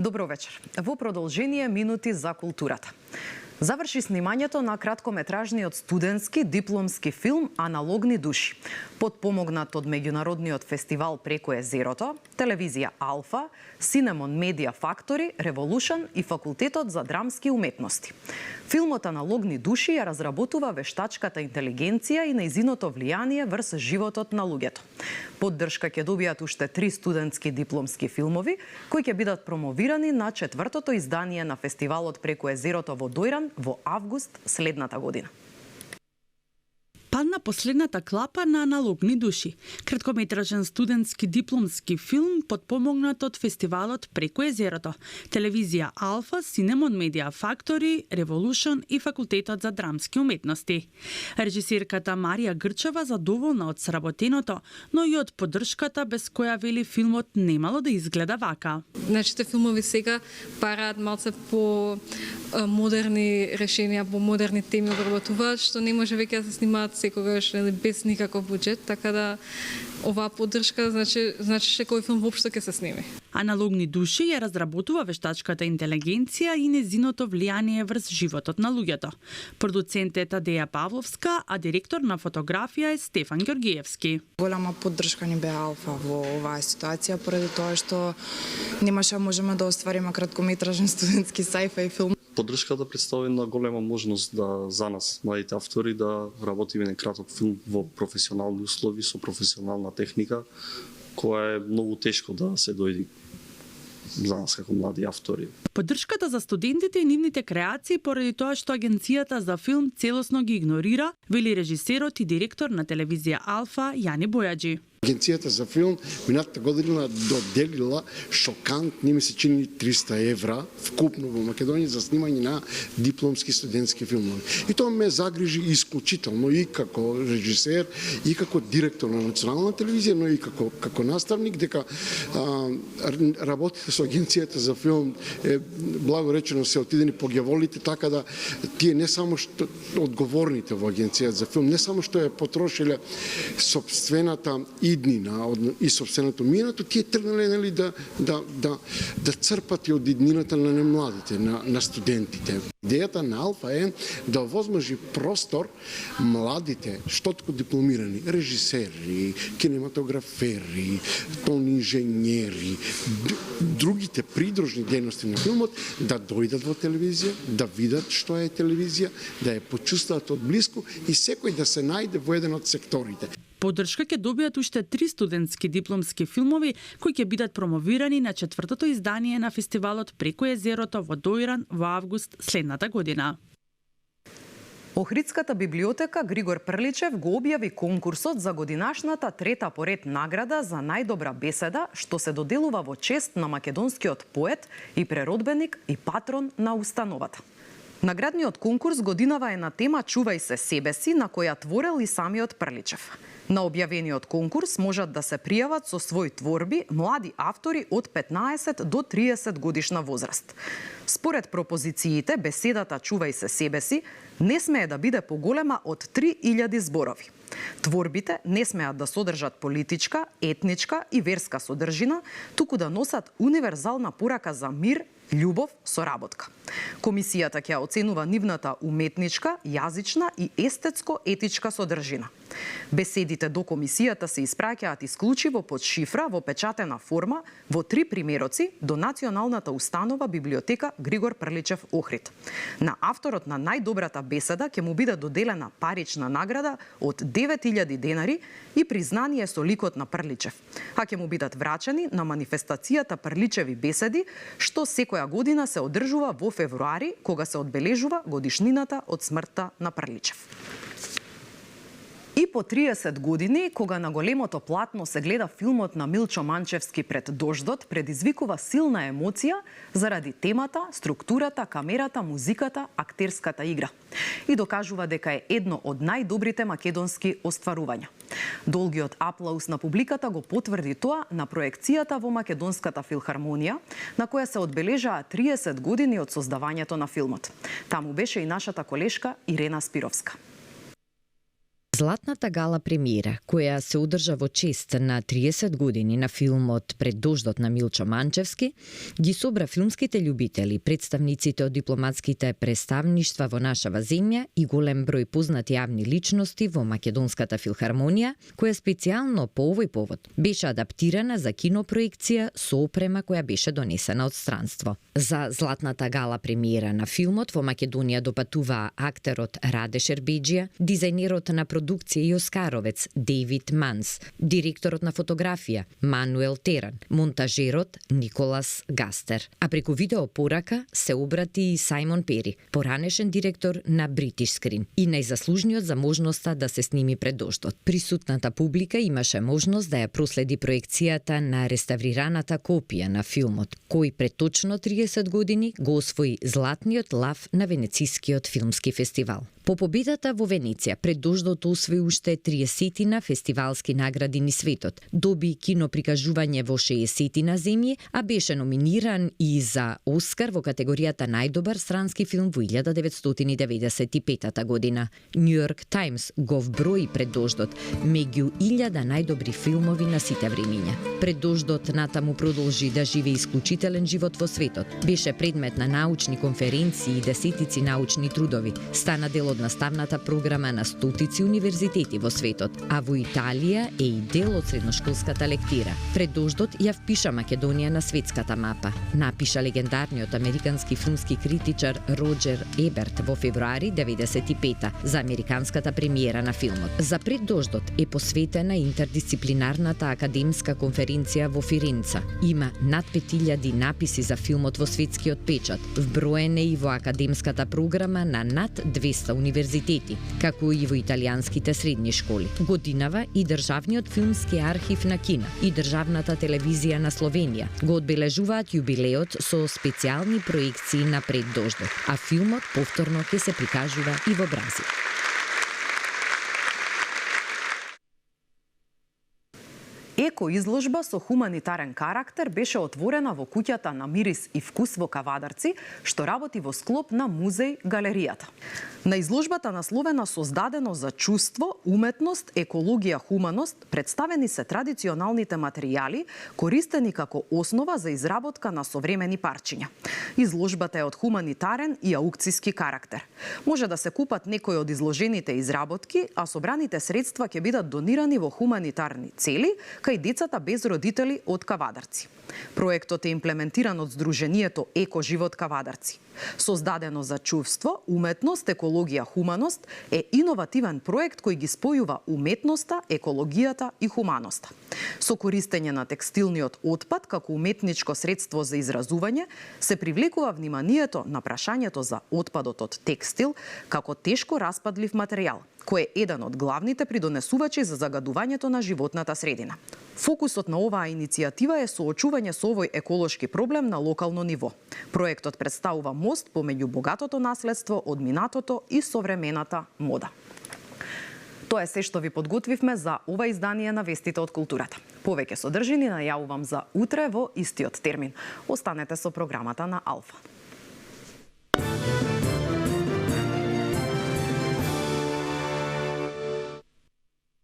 Добро вечер. Во продолжение минути за културата. Заврши снимањето на краткометражниот студентски дипломски филм Аналогни души, подпомогнат од меѓународниот фестивал Преку езерото, телевизија Алфа, Cinnamon Media Factory, Revolution и Факултетот за драмски уметности. Филмот Аналогни души ја разработува вештачката интелигенција и нејзиното влијание врз животот на луѓето. Поддршка ќе добијат уште 3 студентски дипломски филмови, кои ќе бидат промовирани на 4-то издание на фестивалот Преку езерото во Дојран во август следната година. Падна последната клапа на Аналогни души, краткометражен студентски дипломски филм подпомогнат од фестивалот Преку езерото, телевизија Алфа, Cinnamon Media Factory, Revolution и Факултетот за драмски уметности. Режисерката Марија Грчева задоволна од сработеното, но и од поддршката без која вели филмот немало да изгледа вака. Нашите филмови сега параат малце по модерни решенија, по модерни теми обработуваат, што не може веќе да се снимаат секогаш без никаков буџет, така да оваа поддршка значи кој филм воопшто ќе се сними. Аналогни души ја разработува вештачката интелигенција и незиното влијание врз животот на луѓето. Продуцент е Тадеја Павловска, а директор на фотографија е Стефан Ѓоргиевски. Голема поддршка ни бе Алфа во оваа ситуација, поради тоа што немаше можеме да оствариме краткометражен студентски sci-fi филм. Поддршката представи една голема можност за нас, младите автори, да работиме на краток филм во професионални услови, со професионална техника, која е многу тешко да се дојди за нас како млади автори. Поддршката за студентите и нивните креации поради тоа што агенцијата за филм целосно ги игнорира, вели режисерот и директор на телевизија Алфа Јани Бојаджи. Агенцијата за филм минатата година доделила шокантни, ми се чини 300 евра вкупно во Македонија за снимање на дипломски студентски филмови. И тоа ме загрижи исклучително и како режисер, и како директор на национална телевизија, но и како наставник, дека работите со агенцијата за филм благо речено се отидени по ѓаволите, така да тие не само што одговорните во агенцијата за филм, не само што ја потрошиле сопствената иднина и собственото минато, тие тргнале да црпат и од иднината на немладите, на студентите. Идејата на Алфа е да овозможи простор младите, штотко дипломирани, режисери, кинематографери, тон инженери, другите придружни дејности на филмот, да дојдат во телевизија, да видат што е телевизија, да ја почувствуваат од блиску и секој да се најде во еден од секторите. Поддршка ќе добијат уште 3 студентски дипломски филмови кои ќе бидат промовирани на 4-то издание на фестивалот Преку езерото во Дојран во август следната година. Охридската библиотека Григор Прличев го објави конкурсот за годинашната 3-та поред награда за најдобра беседа, што се доделува во чест на македонскиот поет и преродбеник и патрон на установата. Наградниот конкурс годинава е на тема Чувај се себе си, на која творел и самиот Прличев. На објавениот конкурс можат да се пријават со своји творби млади автори од 15 до 30 годишна возраст. Според пропозициите, беседата Чувај се себе си не смее да биде поголема од 3000 зборови. Творбите не смеат да содржат политичка, етничка и верска содржина, туку да носат универзална порака за мир, љубов, соработка. Комисијата ќе оценува нивната уметничка, јазична и естетско-етичка содржина. Беседите до комисијата се испраќаат исклучиво под шифра во печатена форма во 3 примероци до Националната установа библиотека Григор Прличев Охрид. На авторот на најдобрата беседа ќе му биде доделена парична награда од 9000 денари и признание со ликот на Прличев, а ќе му бидат врачени на манифестацијата Прличеви беседи, што секоја година се одржува во февруари, кога се одбележува годишнината од смртта на Прличев. И по 30 години, кога на големото платно се гледа филмот на Милчо Манчевски Пред дождот, предизвикува силна емоција заради темата, структурата, камерата, музиката, актерската игра. И докажува дека е едно од најдобрите македонски остварувања. Долгиот аплауз на публиката го потврди тоа на проекцијата во Македонската филхармонија, на која се одбележаа 30 години од создавањето на филмот. Таму беше и нашата колешка Ирена Спировска. Златната гала премиера, која се одржа во чест на 30 години на филмот Пред дождот на Милчо Манчевски, ги собра филмските љубители, представниците од дипломатските представништва во нашава земја и голем број познати јавни личности во Македонската филхармонија, која специјално по овој повод беше адаптирана за кинопроекција со опрема која беше донесена од странство. За Златната гала премиера на филмот во Македонија допатуваа актерот Раде Шербеџија, дизајнерот на продукција и оскаровец Дейвид Манс, директорот на фотографија Мануел Теран, монтажерот Николас Гастер. А преку видеопорака се обрати и Сајмон Пери, поранешен директор на British Screen и најзаслужниот за можноста да се сними Пред дождот. Присутната публика имаше можност да ја проследи проекцијата на реставрираната копија на филмот, кој пред точно 30 години го освои златниот лав на Венецискиот филмски фестивал. По победата во Венеција, Пред дождот освои уште 30 фестивалски награди низ светот, доби киноприкажување во 60 земји, а беше номиниран и за Оскар во категоријата најдобар странски филм во 1995 година. New York Times го вброи Пред дождот меѓу 1000 најдобри филмови на сите времиња. Пред дождот натаму продолжи да живее исклучителен живот во светот. Беше предмет на научни конференции и десетици научни трудови. Стана дел од наставната програма на стотици универзитети во светот, а во Италија е и дел од средношколската лектира. Пред дождот ја впиша Македонија на светската мапа. Напиша легендарниот американски филмски критичар Роџер Еберт во февруари 95 за американската премиера на филмот. За Пред дождот е посветена интердисциплинарната академска конференција во Фиренца. Има над 5000 написи за филмот во светскиот печат, вброен е и во академската програма на над 200 универзитети, како и во италијанските средни школи. Годинава и Државниот филмски архив на Кина и Државната телевизија на Словенија го одбележуваат јубилеот со специјални проекции на Пред дождот, а филмот повторно ќе се прикажува и во Бразил. Еко-изложба со хуманитарен карактер беше отворена во куќата на Мирис и вкус во Кавадарци, што работи во склоп на музеј Галеријата. На изложбата насловена Создадено за чувство, уметност, екологија, хуманост, представени се традиционалните материјали користени како основа за изработка на современи парчиња. Изложбата е од хуманитарен и аукциски карактер. Може да се купат некои од изложените изработки, а собраните средства ќе бидат донирани во хуманитарни цели кај децата без родители од Кавадарци. Проектот е имплементиран од Сдруженијето Еко живот Кавадарци. Создадено за чувство, уметност, екологија, хуманост е иновативен проект кој ги спојува уметноста, екологијата и хуманоста. Со користење на текстилниот отпад како уметничко средство за изразување, се привлекува вниманието на прашањето за отпадот од текстил како тешко распадлив материјал, кој е еден од главните придонесувачи за загадувањето на животната средина. Фокусот на оваа иницијатива е соочување со овој еколошки проблем на локално ниво. Проектот представува мост помеѓу богатото наследство од минатото и современата мода. Тоа е се што ви подготвивме за ова издание на Вестите од културата. Повеќе содржини најавувам за утре во истиот термин. Останете со програмата на Алфа.